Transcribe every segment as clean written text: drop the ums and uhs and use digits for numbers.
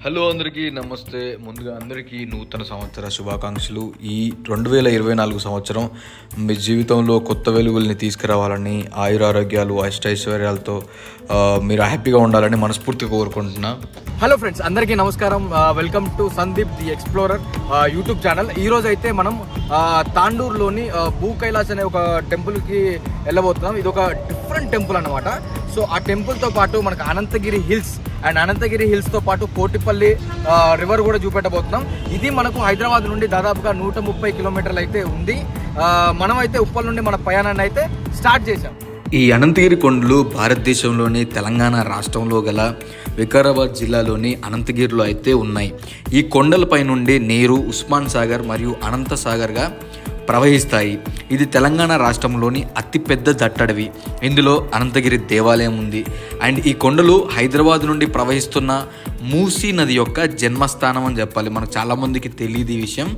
Hello అందరికీ నమస్తే. ముందుగా అందరికీ నూతన సంవత్సర శుభాకాంక్షలు. ఈ 2024 సంవత్సరం మీ జీవితంలో కొత్త వెలుగుల్ని తీసుకురావాలని, ఆయురారోగ్యాలు అష్టైశ్వర్యాలతో మీరు హ్యాపీగా ఉండాలని మనస్ఫూర్తిగా కోరుకుంటున్నా. హలో ఫ్రెండ్స్, అందరికీ నమస్కారం. Welcome to Sandeep the explorer YouTube channel. ఈరోజు అయితే మనం తాండూరులోని భూ కైలాస్ అనే ఒక టెంపుల్కి వెళ్ళబోతున్నాం. ఇది ఒక డిఫరెంట్ టెంపుల్ అన్నమాట. సో ఆ టెంపుల్తో పాటు మనకు అనంతగిరి హిల్స్ అండ్ అనంతగిరి హిల్స్తో పాటు కోటిపల్లి రివర్ కూడా చూపెట్టబోతున్నాం. ఇది మనకు హైదరాబాద్ నుండి దాదాపుగా 130 కిలోమీటర్లు అయితే ఉంది. మనమైతే ఉప్పల్ నుండి మన ప్రయాణాన్ని అయితే స్టార్ట్ చేసాం. ఈ అనంతగిరి కొండలు భారతదేశంలోని తెలంగాణ రాష్ట్రంలో గల వికారాబాద్ జిల్లాలోని అనంతగిరిలో అయితే ఉన్నాయి. ఈ కొండలపై నుండి నీరు ఉస్మాన్ సాగర్ మరియు అనంత సాగర్గా ప్రవహిస్తాయి. ఇది తెలంగాణ రాష్ట్రంలోని అతిపెద్ద దట్టడవి. ఇందులో అనంతగిరి దేవాలయం ఉంది. అండ్ ఈ కొండలు హైదరాబాద్ నుండి ప్రవహిస్తున్న మూసీ నది యొక్క జన్మస్థానం అని చెప్పాలి. మనకు చాలామందికి తెలియదు ఈ విషయం.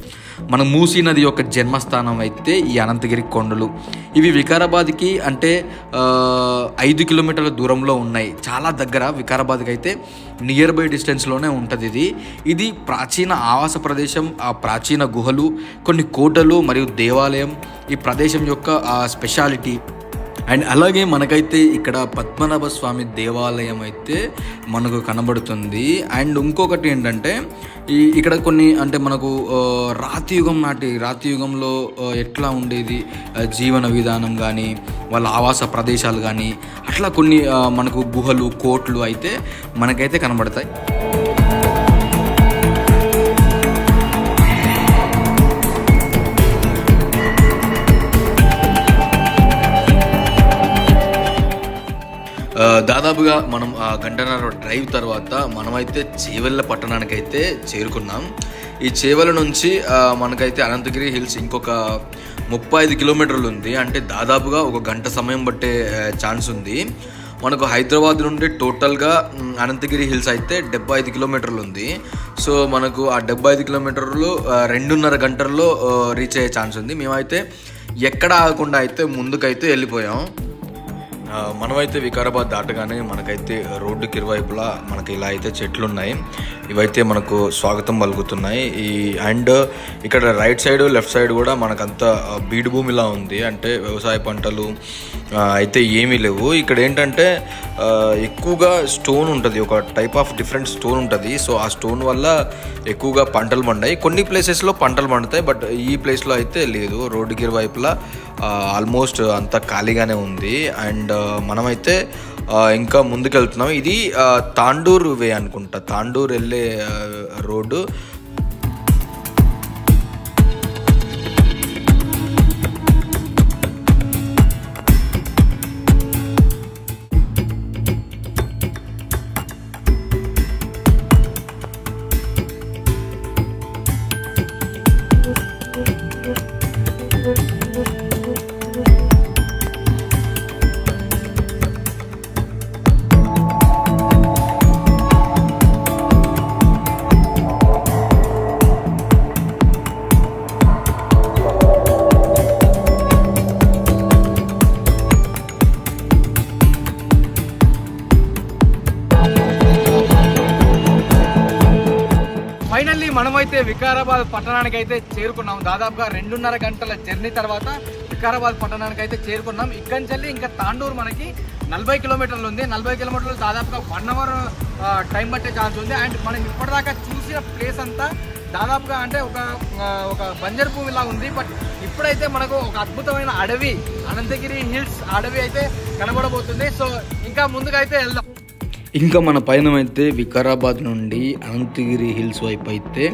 మన మూసీ నది యొక్క జన్మస్థానం అయితే ఈ అనంతగిరి కొండలు. ఇవి వికారాబాద్కి అంటే 5 కిలోమీటర్ల దూరంలో ఉన్నాయి. చాలా దగ్గర, వికారాబాద్కి అయితే నియర్ బై డిస్టెన్స్లోనే ఉంటుంది. ఇది ప్రాచీన ఆవాస ప్రదేశం, ఆ ప్రాచీన గుహలు, కొన్ని కోటలు మరియు దేవాలయం ఈ ప్రదేశం యొక్క స్పెషాలిటీ. అండ్ అలాగే మనకైతే ఇక్కడ పద్మనాభ స్వామి దేవాలయం అయితే మనకు కనబడుతుంది. అండ్ ఇంకొకటి ఏంటంటే ఇక్కడ కొన్ని అంటే మనకు రాతి యుగంలో ఎట్లా ఉండేది జీవన విధానం కానీ, వాళ్ళ ఆవాస ప్రదేశాలు కానీ, అట్లా కొన్ని మనకు గుహలు, కోట్లు అయితే మనకైతే కనబడతాయి. దాదాపుగా మనం గంటన్నర డ్రైవ్ తర్వాత మనమైతే చేవెళ్ళ పట్టణానికి అయితే చేరుకున్నాం. ఈ చేవెళ్ళ నుంచి మనకైతే అనంతగిరి హిల్స్ ఇంకొక 35 కిలోమీటర్లు ఉంది. అంటే దాదాపుగా ఒక గంట సమయం పట్టే ఛాన్స్ ఉంది. మనకు హైదరాబాద్ నుండి టోటల్గా అనంతగిరి హిల్స్ అయితే 75 కిలోమీటర్లు ఉంది. సో మనకు ఆ 75 కిలోమీటర్లు 2.5 గంటల్లో రీచ్ అయ్యే ఛాన్స్ ఉంది. మేమైతే ఎక్కడ ఆగకుండా అయితే ముందుకైతే వెళ్ళిపోయాం. మనమైతే వికారాబాద్ దాటగానే మనకైతే రోడ్డుకి ఇరువైపులా మనకి ఇలా అయితే చెట్లు ఉన్నాయి. ఇవైతే మనకు స్వాగతం పలుకుతున్నాయి. అండ్ ఇక్కడ రైట్ సైడ్ లెఫ్ట్ సైడ్ కూడా మనకంతా బీడు భూమిలా ఉంది. అంటే వ్యవసాయ పంటలు అయితే ఏమీ లేవు. ఇక్కడ ఏంటంటే ఎక్కువగా స్టోన్ ఉంటుంది, ఒక టైప్ ఆఫ్ డిఫరెంట్ స్టోన్ ఉంటుంది. సో ఆ స్టోన్ వల్ల ఎక్కువగా పంటలు పండాయి. కొన్ని ప్లేసెస్లో పంటలు పండుతాయి, బట్ ఈ ప్లేస్లో అయితే లేదు. రోడ్డుకి ఇరువైపులా ఆల్మోస్ట్ అంతా ఖాళీగానే ఉంది. అండ్ మనమైతే ఇంకా ముందుకెళ్తున్నాం. ఇది తాండూరు వే అనుకుంటా, తాండూరు వెళ్ళే రోడ్డు. ఫైనల్లీ మనమైతే వికారాబాద్ పట్టణానికి అయితే చేరుకున్నాం. దాదాపుగా 2.5 గంటల జర్నీ తర్వాత వికారాబాద్ పట్టణానికి అయితే చేరుకున్నాం. ఇక్కడి నుంచి ఇంకా తాండూరు మనకి 40 కిలోమీటర్లు ఉంది. 40 కిలోమీటర్లు దాదాపుగా 1 అవర్ టైం పట్టే ఛాన్స్ ఉంది. అండ్ మనం ఇప్పటిదాకా చూసిన ప్లేస్ అంతా దాదాపుగా అంటే ఒక బంజరు భూమిలా ఉంది. బట్ ఇప్పుడైతే మనకు ఒక అద్భుతమైన అడవి, అనంతగిరి హిల్స్ అడవి అయితే కనబడబోతుంది. సో ఇంకా ముందుగా అయితే వెళ్దాం. ఇంకా మన పయనం అయితే వికారాబాద్ నుండి అనంతగిరి హిల్స్ వైపు అయితే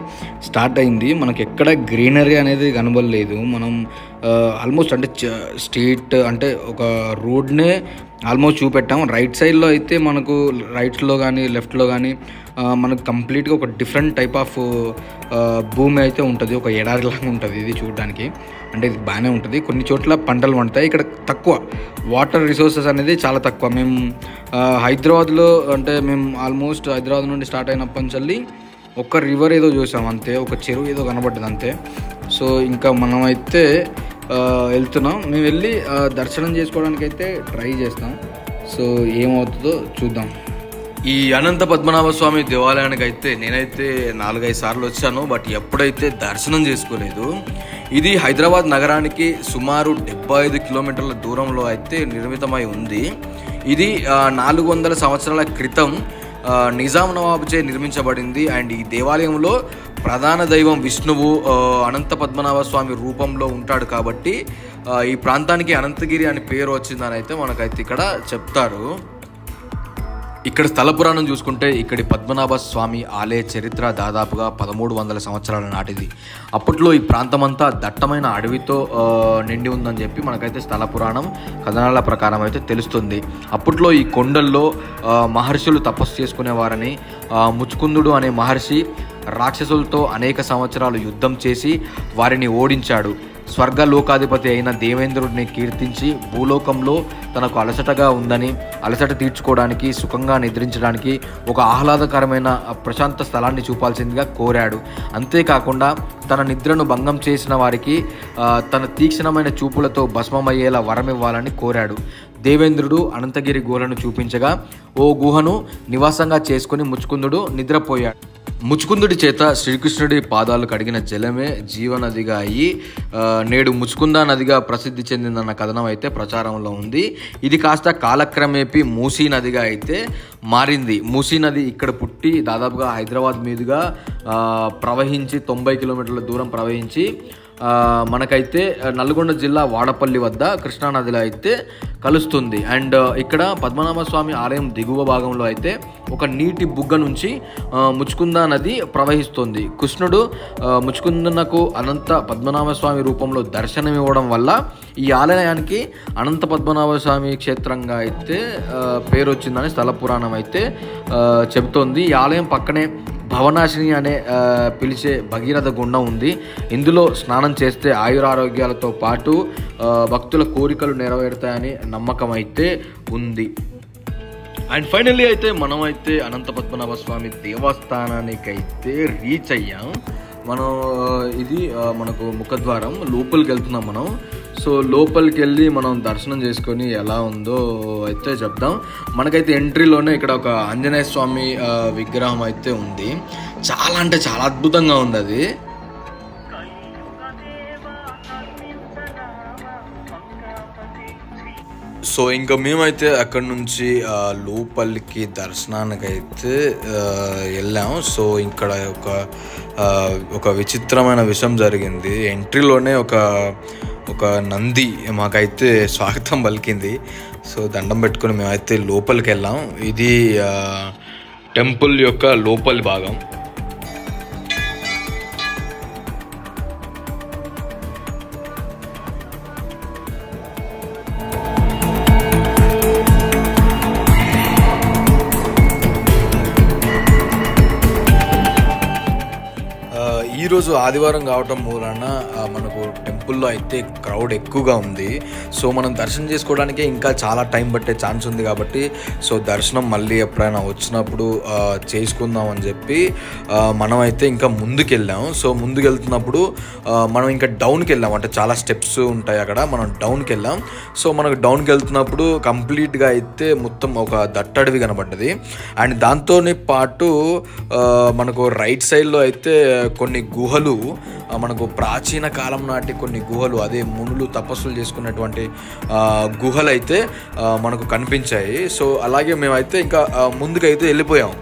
స్టార్ట్ అయింది. మనకి ఎక్కడ గ్రీనరీ అనేది కనబడలేదు. మనం ఆల్మోస్ట్ అంటే స్ట్రీట్ అంటే ఒక రోడ్నే ఆల్మోస్ట్ చూపెట్టాం. రైట్ సైడ్లో అయితే మనకు రైట్లో కానీ లెఫ్ట్లో కానీ మనకు కంప్లీట్గా ఒక డిఫరెంట్ టైప్ ఆఫ్ భూమి అయితే ఉంటుంది. ఒక ఎడారిలాగా ఉంటుంది ఇది చూడడానికి. అంటే ఇది బాగానే ఉంటుంది. కొన్ని చోట్ల పంటలు పండుతాయి. ఇక్కడ తక్కువ వాటర్ రిసోర్సెస్ అనేది చాలా తక్కువ. మేము హైదరాబాద్లో అంటే మేము ఆల్మోస్ట్ హైదరాబాద్ నుండి స్టార్ట్ అయినప్పటి నుంచి ఒక రివర్ ఏదో చూసాం అంతే, ఒక చెరువు ఏదో కనబడ్డది అంతే. సో ఇంకా మనమైతే వెళ్తున్నాం. మేము వెళ్ళి దర్శనం చేసుకోవడానికి అయితే ట్రై చేస్తాం. సో ఏమవుతుందో చూద్దాం. ఈ అనంత పద్మనాభ స్వామి దేవాలయానికి అయితే నేనైతే 4-5 సార్లు వచ్చాను, బట్ ఎప్పుడైతే దర్శనం చేసుకోలేదు. ఇది హైదరాబాద్ నగరానికి సుమారు 75 కిలోమీటర్ల దూరంలో అయితే నిర్మితమై ఉంది. ఇది 400 సంవత్సరాల క్రితం నిజాం నవాబుచే నిర్మించబడింది. అండ్ ఈ దేవాలయంలో ప్రధాన దైవం విష్ణువు అనంత పద్మనాభ స్వామి రూపంలో ఉంటాడు కాబట్టి ఈ ప్రాంతానికి అనంతగిరి అని పేరు వచ్చిందని అయితే మనకైతే ఇక్కడ చెప్తారు. ఇక్కడ స్థల పురాణం చూసుకుంటే ఇక్కడి పద్మనాభ స్వామి ఆలయ చరిత్ర దాదాపుగా 1300 సంవత్సరాల నాటిది. అప్పట్లో ఈ ప్రాంతమంతా దట్టమైన అడవితో నిండి ఉందని చెప్పి మనకైతే స్థల పురాణం కథనాల ప్రకారం అయితే తెలుస్తుంది. అప్పట్లో ఈ కొండల్లో మహర్షులు తపస్సు చేసుకునేవారని, ముచ్చుకుందుడు అనే మహర్షి రాక్షసులతో అనేక సంవత్సరాలు యుద్ధం చేసి వారిని ఓడించాడు. స్వర్గలోకాధిపతి అయిన దేవేంద్రుడిని కీర్తించి భూలోకంలో తనకు అలసటగా ఉందని, అలసట తీర్చుకోవడానికి, సుఖంగా నిద్రించడానికి ఒక ఆహ్లాదకరమైన ప్రశాంత స్థలాన్ని చూపాల్సిందిగా కోరాడు. అంతేకాకుండా తన నిద్రను భంగం చేసిన వారికి తన తీక్షణమైన చూపులతో భస్మమయ్యేలా వరమివ్వాలని కోరాడు. దేవేంద్రుడు అనంతగిరి గుహలను చూపించగా ఓ గుహను నివాసంగా చేసుకుని ముచ్చుకుందుడు నిద్రపోయాడు. ముచ్చుకుందుడి చేత శ్రీకృష్ణుడి పాదాలు కడిగిన జలమే జీవనదిగా అయ్యి నేడు ముచ్చుకుంద నదిగా ప్రసిద్ధి చెందిందన్న కథనం అయితే ప్రచారంలో ఉంది. ఇది కాస్త కాలక్రమేపీ మూసీ నదిగా అయితే మారింది. మూసీ నది ఇక్కడ పుట్టి దాదాపుగా హైదరాబాద్ మీదుగా ప్రవహించి 90 కిలోమీటర్ల దూరం ప్రవహించి మనకైతే నల్గొండ జిల్లా వాడపల్లి వద్ద కృష్ణానదిలో అయితే కలుస్తుంది. అండ్ ఇక్కడ పద్మనాభ స్వామి ఆలయం దిగువ భాగంలో అయితే ఒక నీటి బుగ్గ నుంచి ముచ్చుకుంద నది ప్రవహిస్తుంది. కృష్ణుడు ముచ్చుకుందనకు అనంత పద్మనాభ స్వామి రూపంలో దర్శనమివ్వడం వల్ల ఈ ఆలయానికి అనంత పద్మనాభ స్వామి క్షేత్రంగా అయితే పేరు వచ్చిందని స్థల పురాణం అయితే చెబుతోంది. ఈ ఆలయం పక్కనే భవనాశిని అనే పిలిచే భగీరథ గుండం ఉంది. ఇందులో స్నానం చేస్తే ఆయురారోగ్యాలతో పాటు భక్తుల కోరికలు నెరవేరుతాయని నమ్మకం అయితే ఉంది. అండ్ ఫైనల్లీ అయితే మనమైతే అనంత పద్మనాభ స్వామి దేవస్థానానికి అయితే రీచ్ అయ్యాం. మనం ఇది మనకు ముఖద్వారం, లోపలికి వెళ్తున్నాం మనం. సో లోపలికి వెళ్ళి మనం దర్శనం చేసుకొని ఎలా ఉందో అయితే చెప్దాం. మనకైతే ఎంట్రీలోనే ఇక్కడ ఒక ఆంజనేయ స్వామి విగ్రహం అయితే ఉంది. చాలా అంటే చాలా అద్భుతంగా ఉంది అది. సో ఇంకా మేమైతే అక్కడ నుంచి లోపలికి దర్శనానికి అయితే వెళ్ళాం. సో ఇక్కడ ఒక విచిత్రమైన విషయం జరిగింది. ఎంట్రీలోనే ఒక నంది మాకైతే స్వాగతం పలికింది. సో దండం పెట్టుకుని మేమైతే లోపలికి వెళ్ళాం. ఇది టెంపుల్ యొక్క లోపలి భాగం. ఈరోజు ఆదివారం కావటం మూలన మనకు టెంపుల్లో అయితే క్రౌడ్ ఎక్కువగా ఉంది. సో మనం దర్శనం చేసుకోవడానికి ఇంకా చాలా టైం పట్టే ఛాన్స్ ఉంది కాబట్టి సో దర్శనం మళ్ళీ ఎప్పుడైనా వచ్చినప్పుడు చేసుకుందాం అని చెప్పి మనమైతే ఇంకా ముందుకెళ్ళాం. సో ముందుకు వెళ్తున్నప్పుడు మనం ఇంకా డౌన్కి వెళ్ళాం. అంటే చాలా స్టెప్స్ ఉంటాయి అక్కడ, మనం డౌన్కి వెళ్ళాం. సో మనకు డౌన్కి వెళ్తున్నప్పుడు కంప్లీట్గా అయితే మొత్తం ఒక దట్టడివి కనబడ్డది. అండ్ దాంతో పాటు మనకు రైట్ సైడ్లో అయితే కొన్ని గుహలు, మనకు ప్రాచీన కాలం నాటి కొన్ని గుహలు, అదే మునులు తపస్సులు చేసుకున్నటువంటి గుహలు అయితే మనకు కనిపించాయి. సో అలాగే మేమైతే ఇంకా ముందుకైతే వెళ్ళిపోయాం.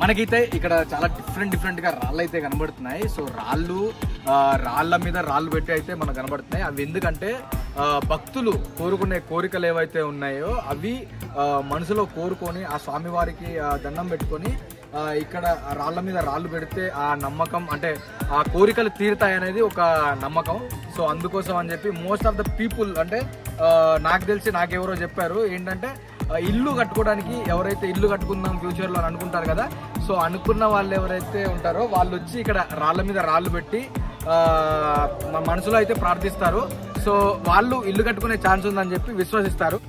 మనకైతే ఇక్కడ చాలా డిఫరెంట్ గా రాళ్ళు అయితే కనబడుతున్నాయి. సో రాళ్ళ మీద రాళ్ళు పెట్టి అయితే మనకు కనబడుతున్నాయి. అవి ఎందుకంటే భక్తులు కోరుకునే కోరికలు ఏవైతే ఉన్నాయో అవి మనసులో కోరుకొని ఆ స్వామివారికి దండం పెట్టుకొని ఇక్కడ రాళ్ళ మీద రాళ్ళు పెడితే ఆ నమ్మకం, అంటే ఆ కోరికలు తీరుతాయనేది ఒక నమ్మకం. సో అందుకోసం అని చెప్పి మోస్ట్ ఆఫ్ ద పీపుల్, అంటే నాకు తెలిసి నాకెవరో చెప్పారు ఏంటంటే ఇల్లు కట్టుకోవడానికి ఎవరైతే ఇల్లు కట్టుకుందాం ఫ్యూచర్లో అని అనుకుంటారు కదా, సో అనుకున్న వాళ్ళు ఎవరైతే ఉంటారో వాళ్ళు వచ్చి ఇక్కడ రాళ్ళ మీద రాళ్ళు పెట్టి మనసులో అయితే ప్రార్థిస్తారు. సో వాళ్ళు ఇల్లు కట్టుకునే ఛాన్స్ ఉందని చెప్పి విశ్వసిస్తారు.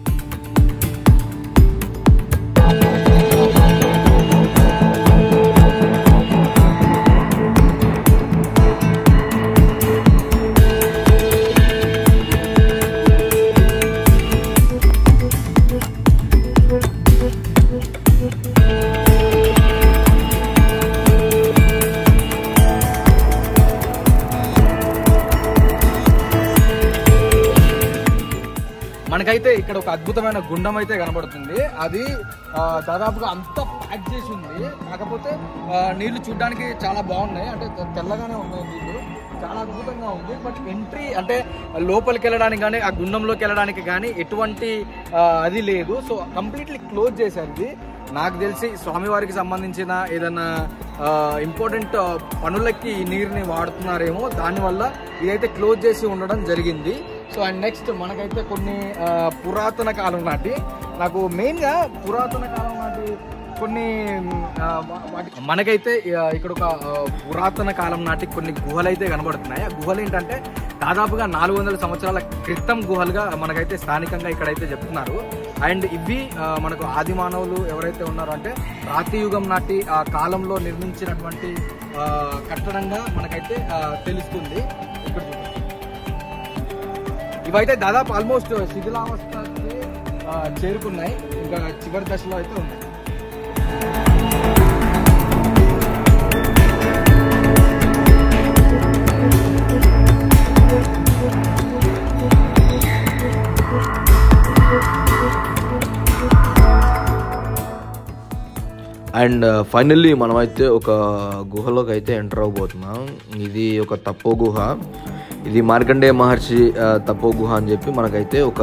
మనకైతే ఇక్కడ ఒక అద్భుతమైన గుండం అయితే కనబడుతుంది. అది దాదాపుగా అంతా ప్యాక్ చేసి ఉంది. కాకపోతే నీళ్లు చూడడానికి చాలా బాగున్నాయి, అంటే తెల్లగానే ఉన్నాయి నీళ్లు, చాలా అద్భుతంగా ఉంది. బట్ ఎంట్రీ అంటే లోపలికి వెళ్ళడానికి కానీ ఆ గుండంలోకి వెళ్ళడానికి కానీ ఎటువంటి అది లేదు. సో కంప్లీట్లీ క్లోజ్ చేశారు. ఇది నాకు తెలిసి స్వామివారికి సంబంధించిన ఏదైనా ఇంపార్టెంట్ పనులకి ఈ నీరుని వాడుతున్నారేమో, దానివల్ల ఇదైతే క్లోజ్ చేసి ఉండడం జరిగింది. సో అండ్ నెక్స్ట్ మనకైతే కొన్ని పురాతన కాలం నాటి, నాకు మెయిన్గా పురాతన కాలం నాటి కొన్ని మనకైతే ఇక్కడ ఒక పురాతన కాలం నాటి కొన్ని గుహలు అయితే కనబడుతున్నాయి. ఆ గుహలు ఏంటంటే దాదాపుగా 400 సంవత్సరాల క్రితం గుహలుగా మనకైతే స్థానికంగా ఇక్కడైతే చెప్తున్నారు. అండ్ ఇవి మనకు ఆది మానవులు ఎవరైతే ఉన్నారో అంటే రాతి యుగం నాటి ఆ కాలంలో నిర్మించినటువంటి కట్టడంగా మనకైతే తెలుస్తుంది. ఇక్కడ ఇవైతే దాదాపు ఆల్మోస్ట్ శిథిలావస్థకి చేరుకున్నాయి, ఇంకా చివరి దశలో అయితే ఉన్నాయి. అండ్ ఫైనల్లీ మనమైతే ఒక గుహలోకి అయితే ఎంటర్ అవబోతున్నాం. ఇది ఒక తపో గుహ. ఇది మార్కండేయ మహర్షి తపో గుహ అని చెప్పి మనకైతే ఒక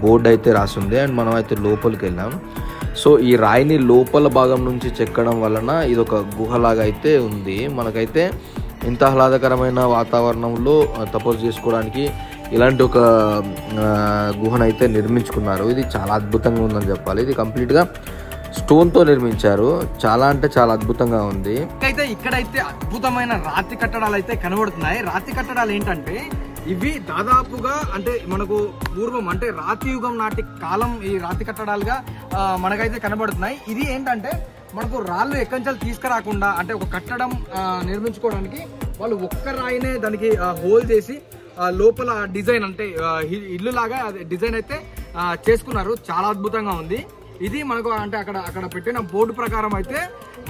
బోర్డు అయితే రాసింది. అండ్ మనం అయితే లోపలికి వెళ్ళాం. సో ఈ రాయిని లోపల భాగం నుంచి చెక్కడం వలన ఇది ఒక గుహలాగా అయితే ఉంది. మనకైతే ఇంత ఆహ్లాదకరమైన వాతావరణంలో తపస్సు చేసుకోవడానికి ఇలాంటి ఒక గుహనైతే నిర్మించుకున్నారు. ఇది చాలా అద్భుతంగా ఉందని చెప్పాలి. ఇది కంప్లీట్గా స్టోన్తో నిర్మించారు. చాలా అంటే చాలా అద్భుతంగా ఉంది. ఇక్కడైతే అద్భుతమైన రాతి కట్టడాలు అయితే కనబడుతున్నాయి. రాతి కట్టడాలు ఏంటంటే ఇవి దాదాపుగా అంటే మనకు పూర్వం అంటే రాతి యుగం నాటి కాలం ఈ రాతి కట్టడాలుగా మనకైతే కనబడుతున్నాయి. ఇది ఏంటంటే మనకు రాళ్ళు ఎక్కడి తీసుకురాకుండా అంటే ఒక కట్టడం నిర్మించుకోవడానికి వాళ్ళు ఒక్క రాయినే దానికి హోల్ చేసి లోపల డిజైన్ అంటే ఇల్లు లాగా డిజైన్ అయితే చేసుకున్నారు. చాలా అద్భుతంగా ఉంది. ఇది మనకు అంటే అక్కడ పెట్టిన బోర్డు ప్రకారం అయితే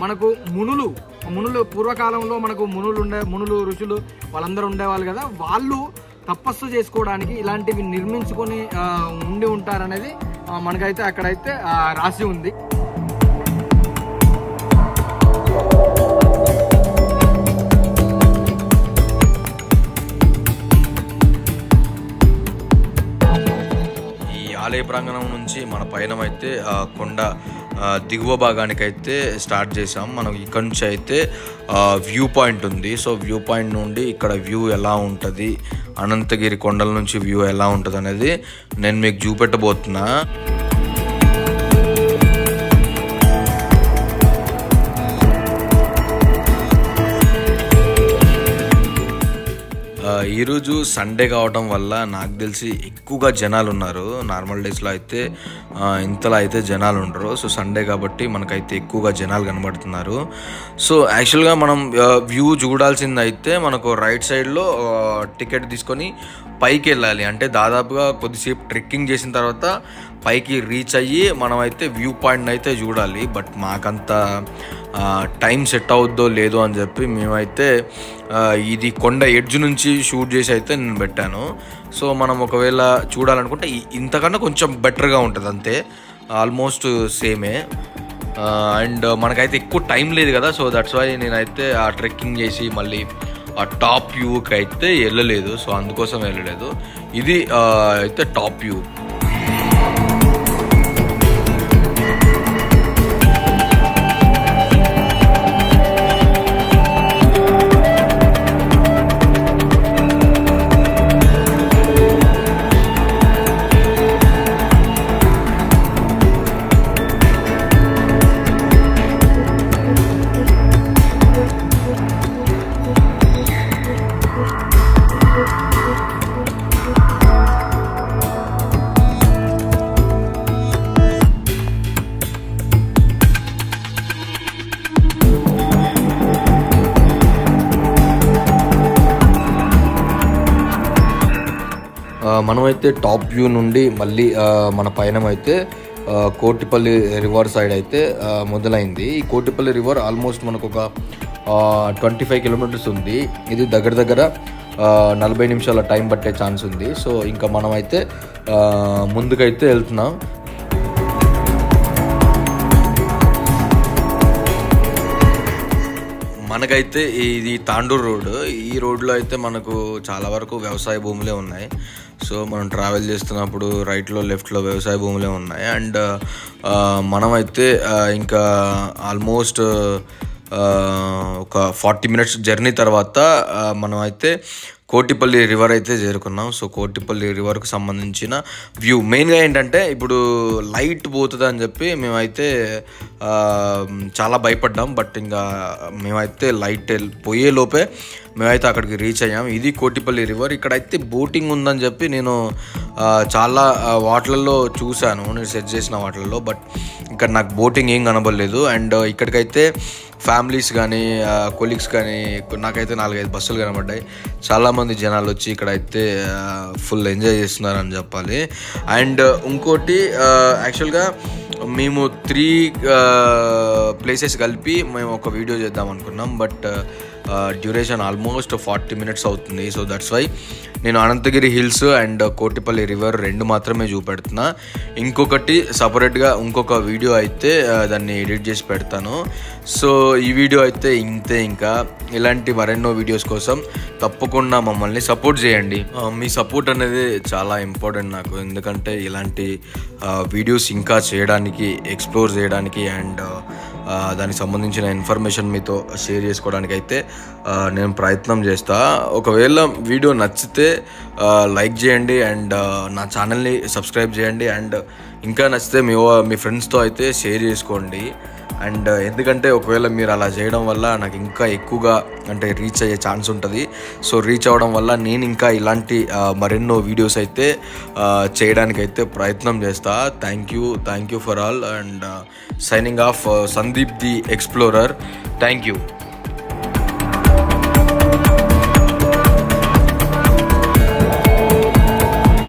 మనకు మునులు పూర్వకాలంలో మనకు మునులు ఋషులు వాళ్ళందరూ ఉండేవాళ్ళు కదా, వాళ్ళు తపస్సు చేసుకోవడానికి ఇలాంటివి నిర్మించుకొని ఉండి ఉంటారనేది మనకైతే అక్కడైతే రాసి ఉంది. ఆలయ ప్రాంగణం నుంచి మన పయనం అయితే కొండ దిగువ భాగానికి అయితే స్టార్ట్ చేసాం. మనం ఇక్కడ నుంచి అయితే వ్యూ పాయింట్ ఉంది. సో వ్యూ పాయింట్ నుండి ఇక్కడ వ్యూ ఎలా ఉంటుంది, అనంతగిరి కొండల నుంచి వ్యూ ఎలా ఉంటుంది అనేది నేను మీకు చూపెట్టబోతున్నా. ఈరోజు సండే కావడం వల్ల నాకు తెలిసి ఎక్కువగా జనాలు ఉన్నారు. నార్మల్ డేస్లో అయితే ఇంతలా అయితే జనాలు ఉండరు. సో సండే కాబట్టి మనకైతే ఎక్కువగా జనాలు కనబడుతున్నారు. సో యాక్చువల్గా మనం వ్యూ చూడాల్సింది అయితే మనకు రైట్ సైడ్లో టికెట్ తీసుకొని పైకి వెళ్ళాలి. అంటే దాదాపుగా కొద్దిసేపు ట్రెక్కింగ్ చేసిన తర్వాత పైకి రీచ్ అయ్యి మనమైతే వ్యూ పాయింట్ అయితే చూడాలి. బట్ మాకంత టైం సెట్ అవుద్దో లేదో అని చెప్పి మేమైతే ఇది కొండ ఎడ్జ్ నుంచి షూట్ చేసి అయితే నేను పెట్టాను. సో మనం ఒకవేళ చూడాలనుకుంటే ఇంతకన్నా కొంచెం బెటర్గా ఉంటుంది, అంతే, ఆల్మోస్ట్ సేమే. అండ్ మనకైతే ఎక్కువ టైం లేదు కదా, సో దట్స్ వై నేనైతే ఆ ట్రెక్కింగ్ చేసి మళ్ళీ ఆ టాప్ వ్యూకి అయితే వెళ్ళలేదు. సో అందుకోసం వెళ్ళలేదు. ఇది అయితే టాప్ వ్యూ. మనమైతే టాప్ వ్యూ నుండి మళ్ళీ మన పయనం అయితే కోటిపల్లి రివర్ సైడ్ అయితే మొదలైంది. ఈ కోటిపల్లి రివర్ ఆల్మోస్ట్ మనకు ఒక 25 కిలోమీటర్స్ ఉంది. ఇది దగ్గర 40 నిమిషాల టైం పట్టే ఛాన్స్ ఉంది. సో ఇంకా మనమైతే ముందుకైతే వెళ్తున్నాం. మనకైతే ఇది తాండూరు రోడ్డు. ఈ రోడ్లో అయితే మనకు చాలా వరకు వ్యవసాయ భూములే ఉన్నాయి. సో మనం ట్రావెల్ చేస్తున్నప్పుడు రైట్లో లెఫ్ట్లో వ్యవసాయ భూములే ఉన్నాయి. అండ్ మనమైతే ఇంకా ఆల్మోస్ట్ ఒక 40 మినిట్స్ జర్నీ తర్వాత మనమైతే కోటిపల్లి రివర్ అయితే చేరుకున్నాం. సో కోటిపల్లి రివర్కు సంబంధించిన వ్యూ మెయిన్గా ఏంటంటే ఇప్పుడు లైట్ పోతుంది అని చెప్పి మేమైతే చాలా భయపడ్డాం. బట్ ఇంకా మేమైతే లైట్ పోయే లోపే మేమైతే అక్కడికి రీచ్ అయ్యాం. ఇది కోటిపల్లి రివర్. ఇక్కడైతే బోటింగ్ ఉందని చెప్పి నేను చాలా వాటిలలో చూశాను, నేను సెర్చ్ చేసిన వాటిలలో. బట్ ఇక్కడ నాకు బోటింగ్ ఏం కనబడలేదు. అండ్ ఇక్కడికైతే ఫ్యామిలీస్ కానీ కొలీగ్స్ కానీ నాకైతే 4-5 బస్సులు కనబడ్డాయి. చాలామంది జనాలు వచ్చి ఇక్కడైతే ఫుల్ ఎంజాయ్ చేస్తున్నారని చెప్పాలి. అండ్ ఇంకోటి యాక్చువల్గా మేము 3 ప్లేసెస్ కలిపి మేము ఒక వీడియో చేద్దాం అనుకున్నాం. బట్ డ్యూరేషన్ ఆల్మోస్ట్ 40 మినిట్స్ అవుతుంది. సో దట్స్ వై నేను Anantagiri hills and Kotipalli river 2 మాత్రమే చూపెడుతున్నా. ఇంకొకటి సపరేట్గా ఇంకొక వీడియో అయితే దాన్ని ఎడిట్ చేసి పెడతాను. సో ఈ వీడియో అయితే ఇంతే. ఇంకా ఇలాంటి మరెన్నో వీడియోస్ కోసం తప్పకుండా మమ్మల్ని సపోర్ట్ చేయండి. మీ సపోర్ట్ అనేది చాలా ఇంపార్టెంట్ నాకు. ఎందుకంటే ఇలాంటి వీడియోస్ ఇంకా చేయడానికి, ఎక్స్ప్లోర్ చేయడానికి అండ్ దానికి సంబంధించిన ఇన్ఫర్మేషన్ మీతో షేర్ చేసుకోవడానికి అయితే నేను ప్రయత్నం చేస్తా. ఒకవేళ వీడియో నచ్చితే లైక్ చేయండి అండ్ నా ఛానల్ని సబ్స్క్రైబ్ చేయండి. అండ్ ఇంకా నచ్చితే మీ ఫ్రెండ్స్తో అయితే షేర్ చేసుకోండి. అండ్ ఎందుకంటే ఒకవేళ మీరు అలా చేయడం వల్ల నాకు ఇంకా ఎక్కువగా అంటే రీచ్ అయ్యే ఛాన్స్ ఉంటుంది. సో రీచ్ అవ్వడం వల్ల నేను ఇంకా ఇలాంటి మరెన్నో వీడియోస్ అయితే చేయడానికైతే ప్రయత్నం చేస్తా. Thank you for all. And signing off, Sandeep the explorer. Thank you.